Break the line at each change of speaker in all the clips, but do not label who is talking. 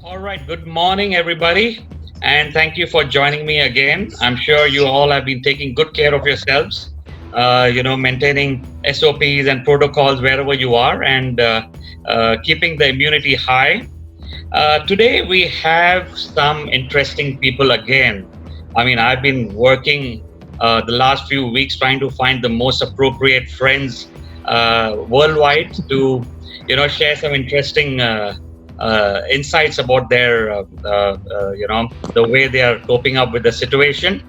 All right, good morning, everybody, and thank you for joining me again. I'm sure you all have been taking good care of yourselves, maintaining SOPs and protocols wherever you are and keeping the immunity high. Today, we have some interesting people again. I mean, I've been working the last few weeks trying to find the most appropriate friends worldwide to, share some interesting insights about their, the way they are coping up with the situation.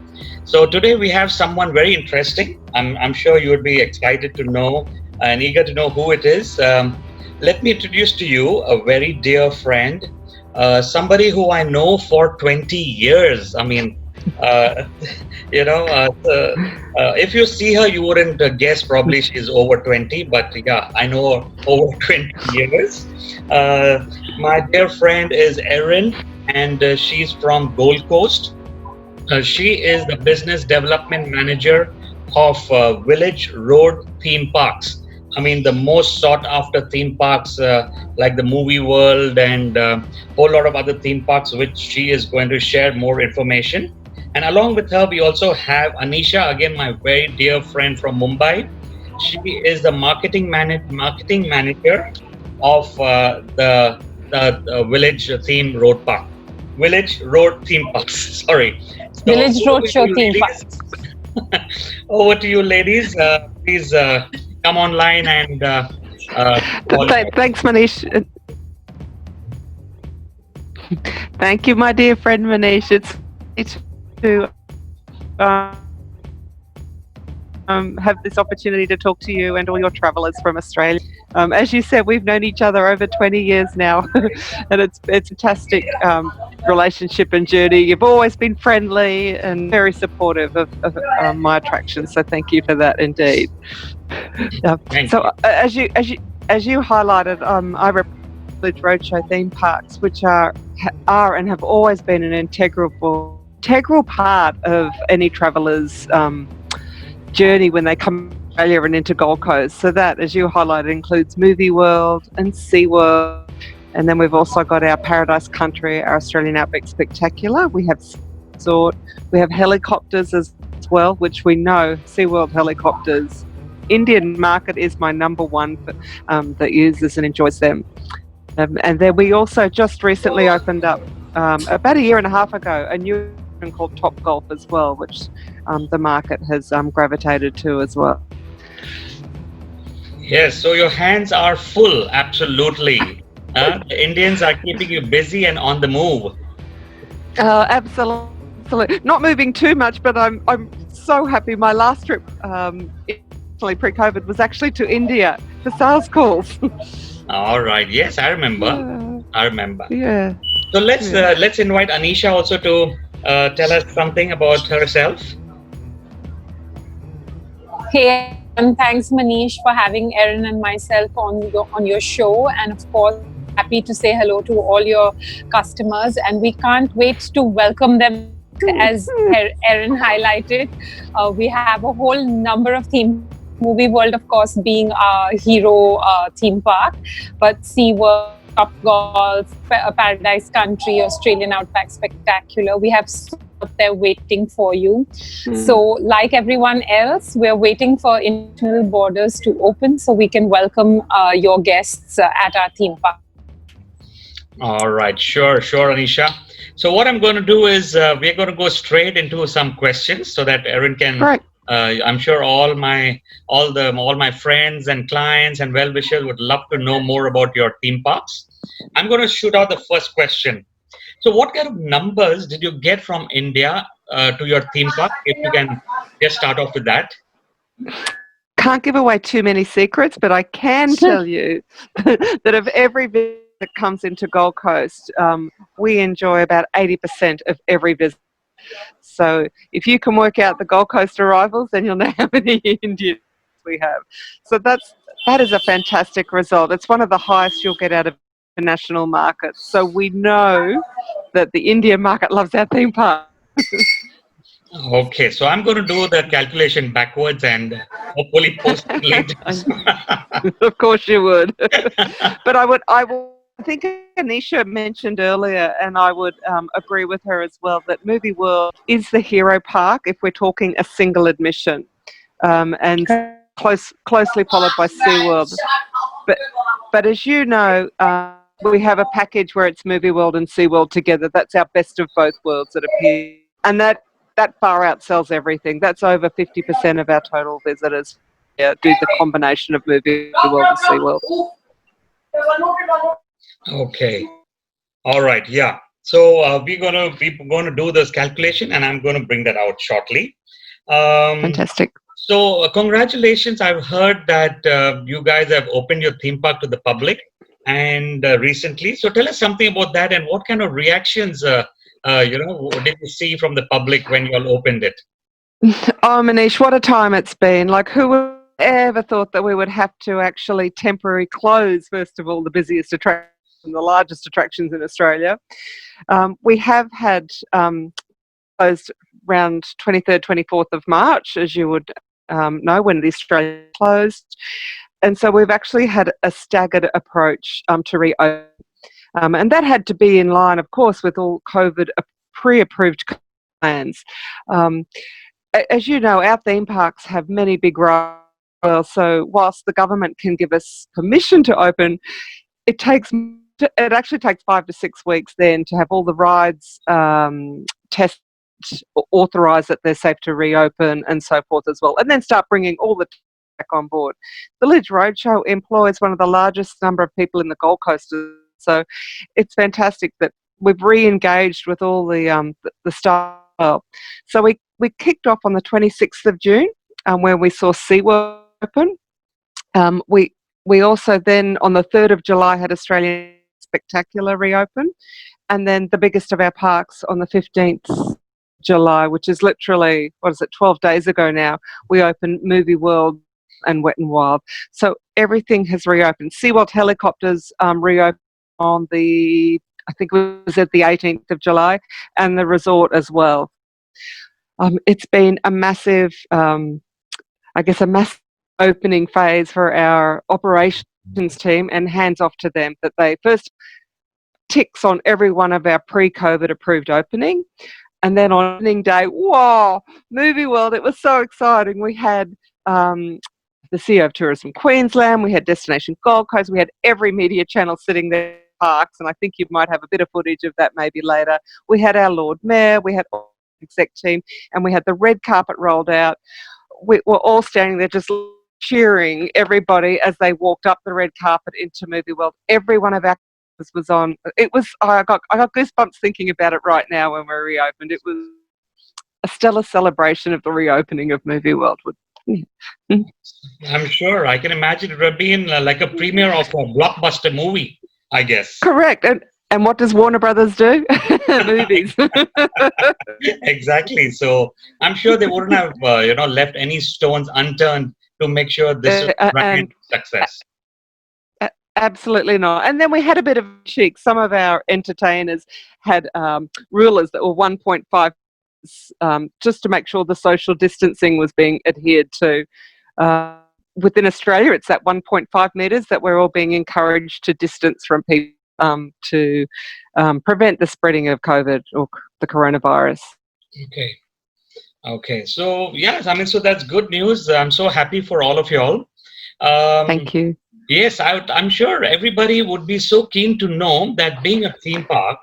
So today we have someone very interesting. I'm sure you would be excited to know and eager to know who it is. Let me introduce to you a very dear friend, somebody who I know for 20 years. I mean, uh, you know, uh, uh, if you see her, you wouldn't guess probably she's over 20, but yeah, I know her over 20 years. My dear friend is Erin, and she's from Goldcoast. She is the business development manager of Village Road Theme Parks. I mean, the most sought after theme parks like the Movie World and a whole lot of other theme parks, which she is going to share more information. And along with her, we also have Aneesha, again, my very dear friend from Mumbai. She is the marketing manager of the Village Theme Road Park. Village Road Theme Parks. Sorry. So
Village Roadshow theme parks.
over to you, ladies. Please come online and
Thanks, Manish. Thank you, my dear friend Manish. It's to have this opportunity to talk to you and all your travellers from Australia. As you said, we've known each other over 20 years now, and it's a fantastic relationship and journey. You've always been friendly and very supportive of my attractions, so thank you for that indeed.
Thank
So
you.
as you highlighted, I represent Roadshow theme parks, which are and have always been an integral part of any traveller's journey when they come to Australia and into Gold Coast. So that, as you highlighted, includes Movie World and SeaWorld. And then we've also got our Paradise Country, our Australian Outback Spectacular. We have resort, we have helicopters as well, which we know, SeaWorld helicopters. Indian market is my number one that uses and enjoys them. And then we also just recently opened up, about a year and a half ago, a new one called Top Golf as well, which the market has gravitated to as well.
Yes, so your hands are full, absolutely. The Indians are keeping you busy and on the move.
Absolutely. Not moving too much, but I'm so happy. My last trip, pre-COVID, was actually to India for sales calls.
All right. Yes, I remember.
Yeah.
I remember.
Yeah.
So let's invite Aneesha also to tell us something about herself.
Hey, and thanks Manish for having Erin and myself on your show, and of course happy to say hello to all your customers, and we can't wait to welcome them. As Erin highlighted, we have a whole number of theme. Movie World, of course, being our hero theme park, but SeaWorld, Top Golf, Paradise Country, Australian Outback Spectacular. We have so out there waiting for you. So, like everyone else, we're waiting for international borders to open so we can welcome your guests at our theme park.
All right. Sure, Aneesha. So what I'm going to do is we're going to go straight into some questions so that Erin can.
Right.
I'm sure all my friends and clients and well-wishers would love to know more about your theme parks. I'm going to shoot out the first question. So, what kind of numbers did you get from India to your theme park? If you can just start off with that.
Can't give away too many secrets, but I can tell you that of every visit that comes into Gold Coast, we enjoy about 80% of every visit. So if you can work out the Gold Coast arrivals, then you'll know how many Indians we have. So that is a fantastic result. It's one of the highest you'll get out of international markets. So we know that the Indian market loves our theme park.
Okay, so I'm going to do the calculation backwards and hopefully post it later.
Of course you would. But I will I think Aneesha mentioned earlier, and I would agree with her as well, that Movie World is the hero park if we're talking a single admission, and closely followed by SeaWorld. But, but as you know, we have a package where it's Movie World and SeaWorld together. That's our best of both worlds, it appears. And that far outsells everything. That's over 50% of our total visitors do the combination of Movie World and SeaWorld.
Okay. All right. Yeah. So we're gonna do this calculation, and I'm gonna bring that out shortly.
Fantastic.
So congratulations! I've heard that you guys have opened your theme park to the public, and recently. So tell us something about that, and what kind of reactions, did you see from the public when you all opened it?
Oh, Manish, what a time it's been. Like, who would ever thought that we would have to actually temporarily close, first of all, the busiest attraction and the largest attractions in Australia? We have had closed around 23rd, 24th of March, as you would know, when the Australia closed. And so we've actually had a staggered approach to reopen. And that had to be in line, of course, with all COVID pre-approved plans. As you know, our theme parks have many big rides. Well, so whilst the government can give us permission to open, it actually takes 5 to 6 weeks then to have all the rides tested, authorised that they're safe to reopen, and so forth as well, and then start bringing all the back on board. Village Roadshow employs one of the largest number of people in the Gold Coast, so it's fantastic that we've re-engaged with all the staff. So we kicked off on the 26th of June, where we saw SeaWorld open. We also then on the 3rd of July had Australian Spectacular reopen, and then the biggest of our parks on the 15th July, which is literally 12 days ago now, we opened Movie World and Wet and Wild. So everything has reopened. SeaWorld helicopters reopened on I think it was at the 18th of July, and the resort as well. It's been a massive, a massive opening phase for our operations team, and hands off to them that they first ticks on every one of our pre-COVID approved opening. And then on opening day, wow, Movie World, it was so exciting. We had the CEO of Tourism Queensland, we had Destination Gold Coast, we had every media channel sitting there in parks, and I think you might have a bit of footage of that maybe later. We had our Lord Mayor, we had all the exec team, and we had the red carpet rolled out. We were all standing there just cheering everybody as they walked up the red carpet into Movie World. Every one of our was on. It was. I got goosebumps thinking about it right now when we reopened. It was a stellar celebration of the reopening of Movie World.
I'm sure. I can imagine it would have been like a premiere of a blockbuster movie, I guess.
Correct. And what does Warner Brothers do? Movies.
Exactly. So I'm sure they wouldn't have left any stones unturned to make sure this is a grand success.
Absolutely not. And then we had a bit of chic. Some of our entertainers had rulers that were 1.5 just to make sure the social distancing was being adhered to. Within Australia, it's at 1.5 metres that we're all being encouraged to distance from people to prevent the spreading of COVID or the coronavirus.
Okay. So, yes, so that's good news. I'm so happy for all of y'all.
Thank you.
Yes, I'm sure everybody would be so keen to know that being a theme park,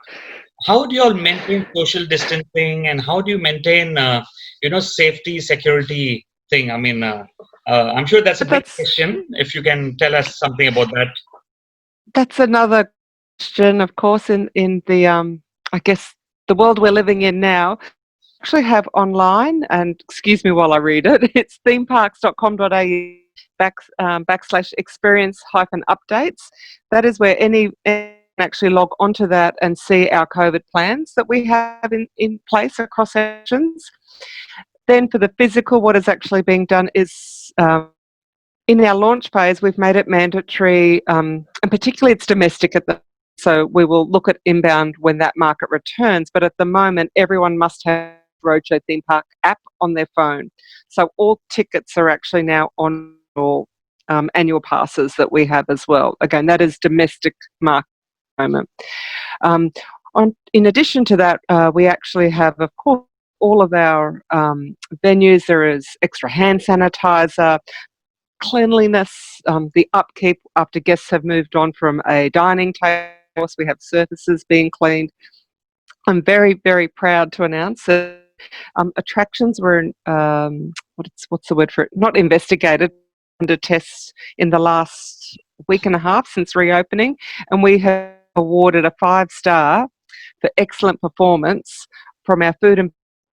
how do you all maintain social distancing, and how do you maintain, safety, security thing? I'm sure that's a big question. If you can tell us something about that.
That's another question, of course, in the, I guess, the world we're living in now. Actually have online, and excuse me while I read it, it's themeparks.com.au /experience-updates. That is where any actually log onto that and see our COVID plans that we have in place across our actions. Then for the physical, what is actually being done is in our launch phase, we've made it mandatory, and particularly it's domestic so we will look at inbound when that market returns. But at the moment, everyone must have Roadshow Theme Park app on their phone. So all tickets are actually now on annual passes that we have as well. Again, that is domestic market. moment. Um, in addition to that, we actually have, of course, all of our venues. There is extra hand sanitizer, cleanliness, the upkeep after guests have moved on from a dining table. We have surfaces being cleaned. I'm very, very proud to announce that attractions were, what's the word for it? Not investigated, under tests in the last week and a half since reopening, and we have awarded a 5-star for excellent performance from our food and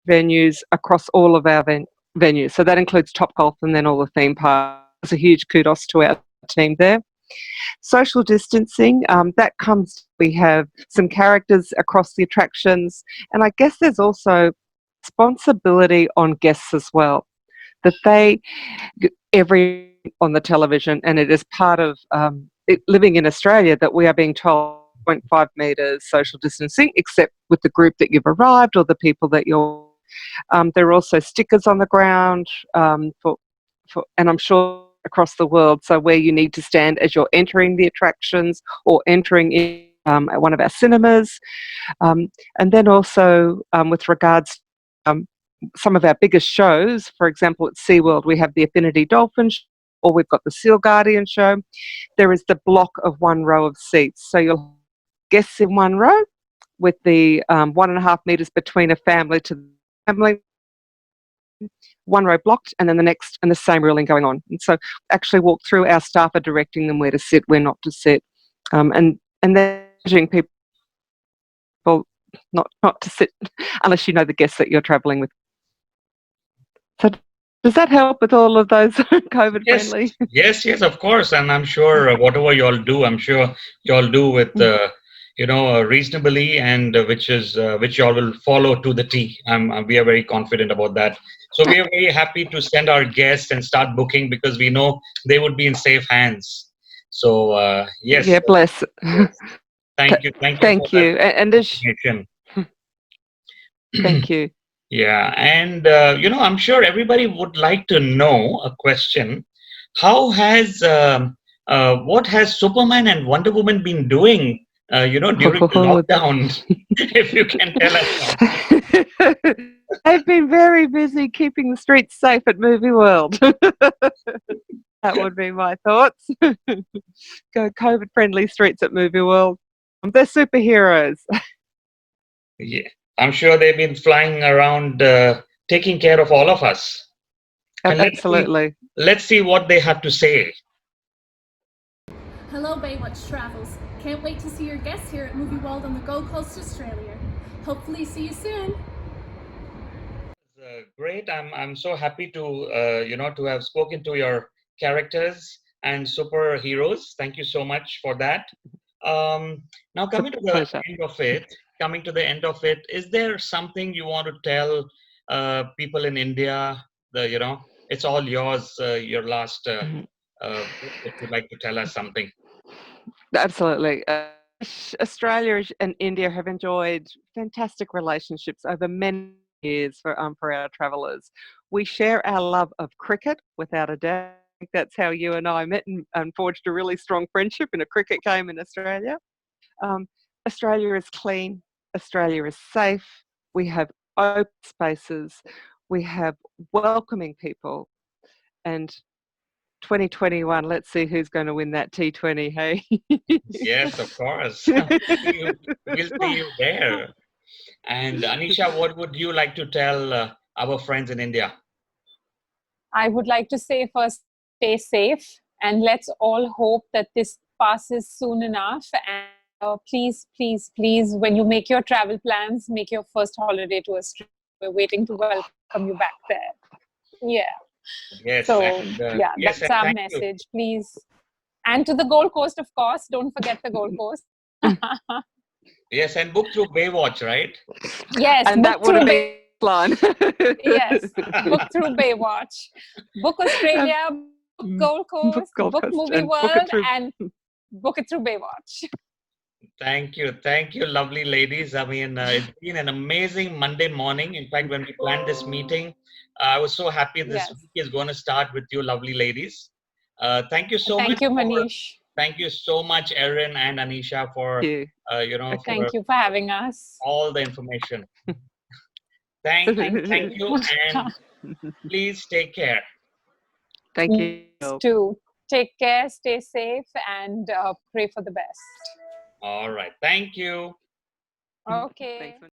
venues across all of our venues. So that includes Topgolf and then all the theme parks. It's a huge kudos to our team there. Social distancing, that comes, we have some characters across the attractions, and I guess there's also responsibility on guests as well, that they, every on the television, and it is part of living in Australia, that we are being told 0.5 metres social distancing, except with the group that you've arrived or the people that you're. There are also stickers on the ground for, and I'm sure across the world, so where you need to stand as you're entering the attractions or entering in at one of our cinemas. And then also with regards to some of our biggest shows, for example, at SeaWorld, we have the Affinity Dolphin Show, or we've got the Seal Guardian Show. There is the block of 1 row of seats. So you'll have guests in 1 row with the 1.5 metres between a family to the family, 1 row blocked, and then the next, and the same ruling going on. And so actually walk through, our staff are directing them where to sit, where not to sit, and then urging people not to sit unless you know the guests that you're travelling with. So does that help with all of those COVID
Yes,
friendly?
yes, of course. And I'm sure whatever you all do, I'm sure you all do with, reasonably, and which you all will follow to the T. We are very confident about that. So we are very happy to send our guests and start booking, because we know they would be in safe hands. So yes,
Yeah, bless.
yes. Thank you for
Thank
that
you. And as,
information.
thank you.
Yeah, and I'm sure everybody would like to know a question. How has what has Superman and Wonder Woman been doing, during the lockdown? If you can tell us something.
They've been very busy keeping the streets safe at Movie World. That would be my thoughts. Go COVID friendly streets at Movie World. They're superheroes.
Yeah, I'm sure they've been flying around, taking care of all of us. And
Absolutely.
let's see what they have to say.
Hello Baywatch Travels. Can't wait to see your guests here at Movie World on the Gold Coast, Australia. Hopefully see you soon.
Great. I'm so happy to to have spoken to your characters and superheroes. Thank you so much for that. Now
It's a
coming to the
pleasure.
end of it, is there something you want to tell people in India? It's all yours. Your last
Mhm.
if you'd like to tell us something.
Absolutely. Australia and India have enjoyed fantastic relationships over many years for our travellers. We share our love of cricket, without a doubt. I think that's how you and I met and forged a really strong friendship in a cricket game in Australia. Um, Australia is clean. Australia is safe. We have open spaces. We have welcoming people. And 2021, let's see who's going to win that T20, hey?
Yes, of course. We'll see you there. And Anisha, what would you like to tell our friends in India?
I would like to say first, stay safe, and let's all hope that this passes soon enough. And please, please, please, when you make your travel plans, make your first holiday to Australia. We're waiting to welcome you back there. Yeah.
Yes,
So,
and
yeah, that's
and
our
thank you.
message, please. And to the Gold Coast, of course. Don't forget the Gold Coast.
Yes, and book through Baywatch, right?
Yes,
And
book
that would
through
have been line.
Yes, book through Baywatch, book
Um,
Australia, book Gold
book
Coast,
Gold
book
Coast
Movie
and book it
World,
through.
and book it through Baywatch.
Thank you, lovely ladies. I mean, it's been an amazing Monday morning. In fact, when we planned this meeting, I was so happy this
Yes.
week is going to start with you, lovely ladies. Thank you so much
Thank you,
for
Manish.
Thank you so much, Erin and Aneesha, for
you.
for
Thank you for having us.
all the information. Thank you, and please take care.
Thank you.
Yes, too. Take care, stay safe, and pray for the best.
All right. Thank you.
Thanks,
Okay.
Manish.